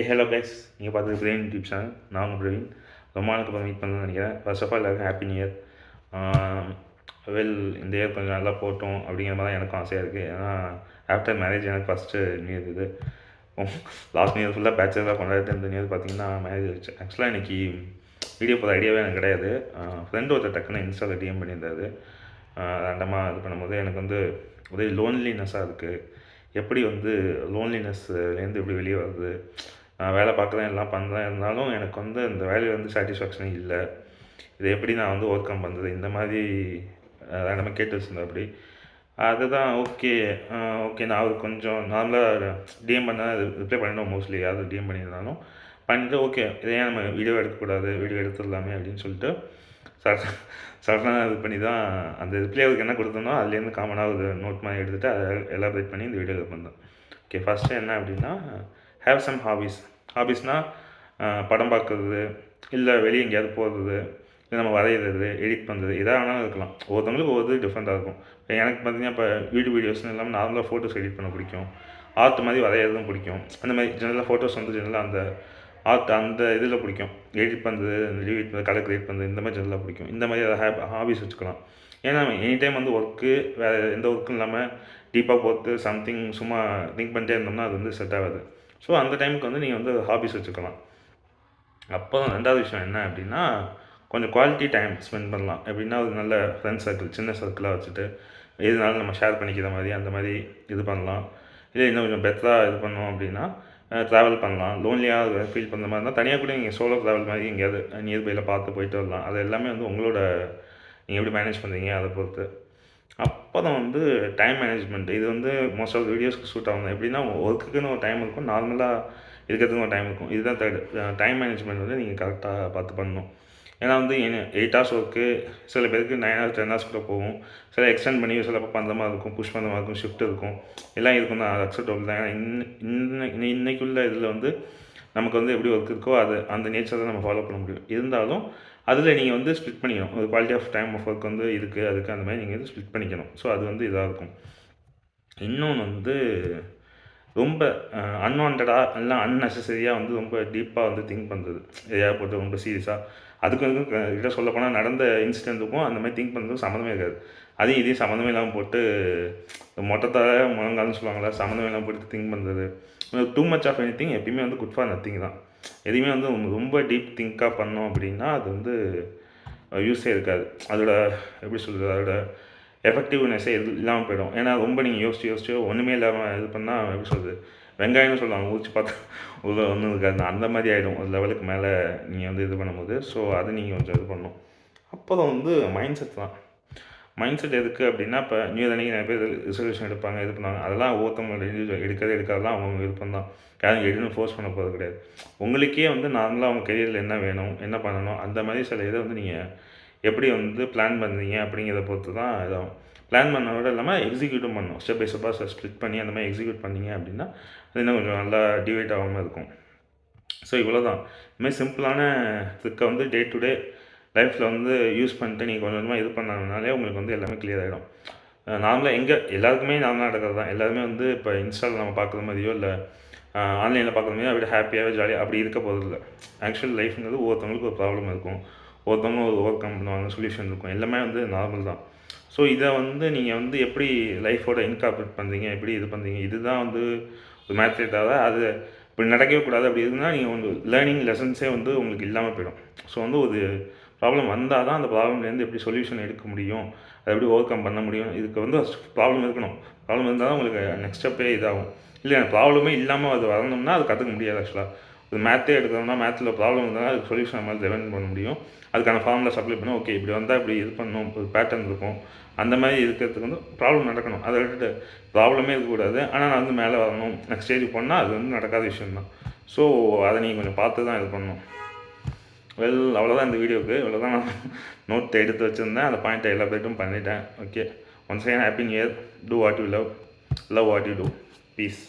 Hello guys, நீங்கள் பார்த்துட்டு Praveen YouTube channel. நான் உங்கள் பிரவீன். ரொம்ப நாளுக்கு அப்புறம் மீட் பண்ணணும்னு நினைக்கிறேன். ஃபர்ஸ்ட் ஆஃப் ஆல் எல்லாருக்கும் ஹாப்பி நியூ இயர். வெல், இந்த இயர் கொஞ்சம் நல்லா போட்டோம் அப்படிங்கிற மாதிரி தான் எனக்கும் ஆசையாக இருக்குது. ஏன்னா ஆஃப்டர் மேரேஜ் எனக்கு ஃபஸ்ட்டு நியூ இயர் இது. லாஸ்ட் நியூ இயர் ஃபுல்லாக பேச்சுலராக கொண்டாடிட்டு இந்த நியூ இயர் பார்த்தீங்கன்னா மேரேஜ் ஆயிடுச்சு. ஆக்சுவலாக இன்றைக்கி வீடியோ போகிற ஐடியாவே எனக்கு கிடையாது. ஃப்ரெண்டு ஒருத்தர் டக்குன்னு இன்ஸ்டாவில் டிஎம் பண்ணியிருந்தாரு. ரெண்டமாக இது பண்ணும்போது எனக்கு வந்து ஒரே லோன்லினஸ்ஸாக இருக்குது. எப்படி வந்து லோன்லினஸ்லேருந்து எப்படி வெளியே வருது, நான் வேலை பார்க்குறேன் எல்லாம் பண்ணுறேன், இருந்தாலும் எனக்கு வந்து அந்த வேலையில் வந்து சாட்டிஸ்ஃபேக்ஷனே இல்லை. இதை எப்படி நான் வந்து ஓவர் கம் பண்ணுறது, இந்த மாதிரி நம்ம கேட்டு வச்சுருந்தேன். அப்படி அதுதான் ஓகே ஓகே நான் அவருக்கு கொஞ்சம் நார்மலாக டிஎம் பண்ணால் ரிப்ளை பண்ணிவிடுவோம். மோஸ்ட்லி யாரும் டிஎம் பண்ணியிருந்தாலும் பண்ணிவிட்டு ஓகே இதையே நம்ம வீடியோ எடுக்கக்கூடாது, வீடியோ எடுத்துடலாமே அப்படின்னு சொல்லிட்டு சடனாக இது பண்ணி தான் அந்த ரிப்ளை அவருக்கு என்ன கொடுத்தோம்னா அதுலேருந்து காமனாக ஒரு நோட் மாதிரி எடுத்துகிட்டு அதை எலாபரேட் பண்ணி இந்த வீடியோ பண்ணேன். ஓகே, ஃபஸ்ட்டு என்ன அப்படின்னா, ஹேவ் சம் ஹாபீஸ்னால் படம் பார்க்குறது, இல்லை வெளியே எங்கேயாவது போகிறது, இல்லை நம்ம வரைகிறது, எடிட் பண்ணுறது, எதாக வேணாலும் இருக்கலாம். ஒவ்வொருத்தவங்களுக்கு ஒவ்வொரு டிஃப்ரெண்ட்டாக இருக்கும். இப்போ எனக்கு பார்த்திங்கன்னா இப்போ வீடியோஸ்னு இல்லாமல் நார்மலாக ஃபோட்டோஸ் எடிட் பண்ண பிடிக்கும், ஆர்ட் மாதிரி வரைகிறதும் பிடிக்கும். அந்த மாதிரி ஜெனரலாக ஃபோட்டோஸ் வந்து ஜெனரலாக அந்த ஆர்ட் அந்த இதில் பிடிக்கும். எடிட் பண்ணுறது, எடிட் பண்ணுறது, கலர் கிரியேட் பண்ணுறது, இந்த மாதிரி ஜெனரலாக பிடிக்கும். இந்த மாதிரி அதை ஹாபீஸ் வச்சுக்கலாம். ஏன்னா எனி டைம் வந்து ஒர்க்கு, வேறு எந்த ஒர்க்கும் இல்லாமல் டீப்பாக போட்டு சம்திங் சும்மா திங்க் பண்ணிட்டே இருந்தோம்னா அது வந்து செட் ஆகாது. ஸோ அந்த டைமுக்கு வந்து நீங்கள் வந்து ஹாபீஸ் வச்சுக்கலாம். அப்போ ரெண்டாவது விஷயம் என்ன அப்படின்னா, கொஞ்சம் குவாலிட்டி டைம் ஸ்பெண்ட் பண்ணலாம். எப்படின்னா ஒரு நல்ல ஃப்ரெண்ட்ஸ் சர்க்கிள், சின்ன சர்க்கிளாக வச்சுட்டு எதுனாலும் நம்ம ஷேர் பண்ணிக்கிற மாதிரி அந்த மாதிரி இது பண்ணலாம். இல்லை இன்னும் கொஞ்சம் பெட்டராக இது பண்ணோம் அப்படின்னா ட்ராவல் பண்ணலாம். லோன்லியாக ஃபீல் பண்ணுற மாதிரி இருந்தால் தனியாக கூட நீங்கள் சோலோ ட்ராவல் மாதிரி எங்கேயாவது நியர்பையில் பார்த்து போயிட்டு வரலாம். அது எல்லாமே வந்து உங்களோட நீங்கள் எப்படி மேனேஜ் பண்ணுறீங்க அதை பொறுத்து. அப்புறம் வந்து டைம் மேனேஜ்மெண்ட், இது வந்து மோஸ்ட் ஆஃப் வீடியோஸ்க்கு சூட் ஆகும். எப்படின்னா ஒர்க்குக்குன்னு ஒரு டைம் இருக்கும், நார்மலாக இருக்கிறதுக்கு ஒரு டைம் இருக்கும். இதுதான் தேர்டு. டைம் மேனேஜ்மெண்ட் வந்து நீங்கள் கரெக்டாக பார்த்து பண்ணணும். ஏன்னா வந்து 8 hours ஒர்க்கு, சில பேருக்கு 9 hours 10 hours கூட போகும். சில எக்ஸ்டெண்ட் பண்ணி சிலப்போ பண்ணுற மாதிரி இருக்கும், புஷ் பண்ணுற மாதிரி இருக்கும், ஷிஃப்ட் இருக்கும், எல்லாம் இருக்கும் தான். அது அக்செப்டபிள் தான். ஏன்னா இன்னைக்குள்ள இதில் வந்து நமக்கு வந்து எப்படி ஒர்க் இருக்கோ அது அந்த நேச்சர் தான் நம்ம ஃபாலோ பண்ண முடியும். இருந்தாலும் அதில் நீங்கள் வந்து ஸ்ப்ளிட் பண்ணிக்கணும். ஒரு quality of time of work வந்து இருக்குது, அதுக்கு அந்த மாதிரி நீங்கள் வந்து ஸ்ப்ளிட் பண்ணிக்கணும். ஸோ அது வந்து இதாக இருக்கும். இன்னொன்று வந்து ரொம்ப அன்வான்டாக இல்லை அன்னெசரியாக வந்து ரொம்ப டீப்பாக வந்து திங்க் பண்ணுறது, எதையாவது போட்டு ரொம்ப சீரியஸாக அதுக்கு வந்து கிட்ட சொல்லப்போனால் நடந்த இன்சிடென்ட்டுக்கும் அந்த மாதிரி திங்க் பண்ணுறதுக்கும் சம்மந்தமே இருக்காது. அதையும் இதையும் சம்மந்தமே இல்லாமல் போட்டு மொட்டத்தால் முழங்கால்னு சொல்லுவாங்களா, சம்மந்தமே இல்லாமல் போட்டு திங்க் பண்ணுறது. Too much of any thing எப்பயுமே வந்து குட் ஃபார் நத்திங் தான். எதுவுமே வந்து ரொம்ப டீப் திங்காக பண்ணோம் அப்படின்னா அது வந்து யூஸே இருக்காது. அதோட எப்படி சொல்கிறது, அதோட எஃபெக்டிவ்னஸே இல்லாமல் போயிடும். ஏன்னா ரொம்ப நீங்கள் யோசிச்சு ஒன்றுமே இல்லாமல் இது பண்ணால் எப்படி சொல்கிறது, வெங்காயம்னு சொல்லுவாங்க, ஊற்றி பார்த்தா உள்ள ஒன்றும் இருக்காது, அந்த மாதிரி ஆகிடும் ஒரு லெவலுக்கு மேலே நீங்கள் வந்து இது பண்ணும்போது. ஸோ அது நீங்கள் கொஞ்சம் இது பண்ணணும். அப்புறம் வந்து மைண்ட் செட் தான். மைண்ட் செட் எதுக்கு அப்படின்னா, இப்போ நியூ இயர் அன்றைக்கி நிறைய பேர் ரிசல்யூஷன் எடுப்பாங்க, இது பண்ணுவாங்க. அதெல்லாம் ஒவ்வொருத்தவங்க எடுக்கிறதெல்லாம் அவங்க விருப்பம் தான். யாரும் எடுன்னு ஃபோர்ஸ் பண்ண போகிறது கிடையாது. உங்களுக்கே வந்து நார்மலாக அவங்க கெரியரில் என்ன வேணும், என்ன பண்ணணும், அந்த மாதிரி சில இதை வந்து நீங்கள் எப்படி வந்து பிளான் பண்ணுறீங்க அப்படிங்கிறத பொறுத்து தான் இதாகும். பிளான் பண்ணோட இல்லாமல் எக்ஸிக்யூட்டும் பண்ணணும். ஸ்டெப் பை ஸ்டெப்பாக ஸ்ப்ளிட் பண்ணி அந்த மாதிரி எக்ஸிக்யூட் பண்ணிங்க அப்படின்னா அது இன்னும் கொஞ்சம் நல்லா டிவைட் ஆகாமல் இருக்கும். ஸோ இவ்வளோ தான். இதுமாதிரி சிம்பிளான ட்ரிக்கை வந்து டே டு டே லைஃப்பில் வந்து யூஸ் பண்ணிட்டு நீங்கள் கொஞ்சம் கொஞ்சமாக இது பண்ணாலே உங்களுக்கு வந்து எல்லாமே கிளியர் ஆகிடும். நார்மலாக எல்லாருக்குமே நார்மலாக நடக்கிறது தான். எல்லாருமே வந்து இப்போ இன்ஸ்டாவில் நம்ம பார்க்குற மாதிரியோ இல்லை ஆன்லைனில் பார்க்குற மாதிரியோ அப்படி ஹாப்பியாகவே ஜாலியாக அப்படி இருக்க போகிறது இல்லை. ஆக்சுவல் லைஃப்ங்கிறது ஒவ்வொருத்தவங்களுக்கு ஒரு ப்ராப்ளம் இருக்கும், ஒருத்தவங்க ஒரு ஓவர் கம் பண்ணுவாங்க, சொல்யூஷன் இருக்கும், எல்லாமே வந்து நார்மல் தான். ஸோ இதை வந்து நீங்கள் வந்து எப்படி லைஃபோட இன்கார்பரேட் பண்ணுறீங்க, எப்படி இது பண்ணுறீங்க, இதுதான் வந்து ஒரு மேட்ரே தவிர அது இப்படி நடக்கவே கூடாது. அப்படி இருந்தால் நீங்கள் வந்து லேர்னிங் லெசன்ஸே வந்து உங்களுக்கு இல்லாமல் போயிடும். ஸோ வந்து ஒரு ப்ராப்ளம் வந்தால் தான் அந்த ப்ராப்ளம்லேருந்து எப்படி சொல்யூஷன் எடுக்க முடியும், அதை எப்படி ஓவர் கம் பண்ண முடியும், இதுக்கு வந்து ப்ராப்ளம் இருக்கணும். ப்ராப்ளம் இருந்தால் தான் உங்களுக்கு நெக்ஸ்ட் ஸ்டெப்பே இதாகும். இல்லை ப்ராப்ளமே இல்லாமல் அது வரணும்னா அது கற்றுக்க முடியாது. ஆக்சுவலாக ஒரு மேத்தே எடுக்கிறோம்னா மேத்தில் ப்ராப்ளம் இருந்தால் அதுக்கு சொல்யூஷன் நம்ம டெவலப் பண்ண முடியும். அதுக்கான ஃபார்முலா சப்ளை பண்ணணும். ஓகே இப்படி வந்தால் இப்படி இது பண்ணணும், ஒரு பேட்டர்ன் இருக்கும், அந்த மாதிரி இருக்கிறதுக்கு வந்து ப்ராப்ளம் நடக்கணும். அதை விட்டுட்டு ப்ராப்ளமே இருக்கக்கூடாது, ஆனால் நான் வந்து மேலே வரணும், நெக்ஸ்ட் ஸ்டேஜ் போனால் அது வந்து நடக்காத விஷயம்தான். ஸோ அதை நீங்கள் கொஞ்சம் பார்த்து தான் இது பண்ணணும். வெல், அவ்வளோதான் இந்த வீடியோவுக்கு. இவ்வளோ தான் நான் நோட் எடுத்து வச்சுருந்தேன். அந்த பாயிண்ட்டை எலாபரேட்டும் பண்ணிட்டேன். Okay, once again happy new year. Do what you love what you do. Piece.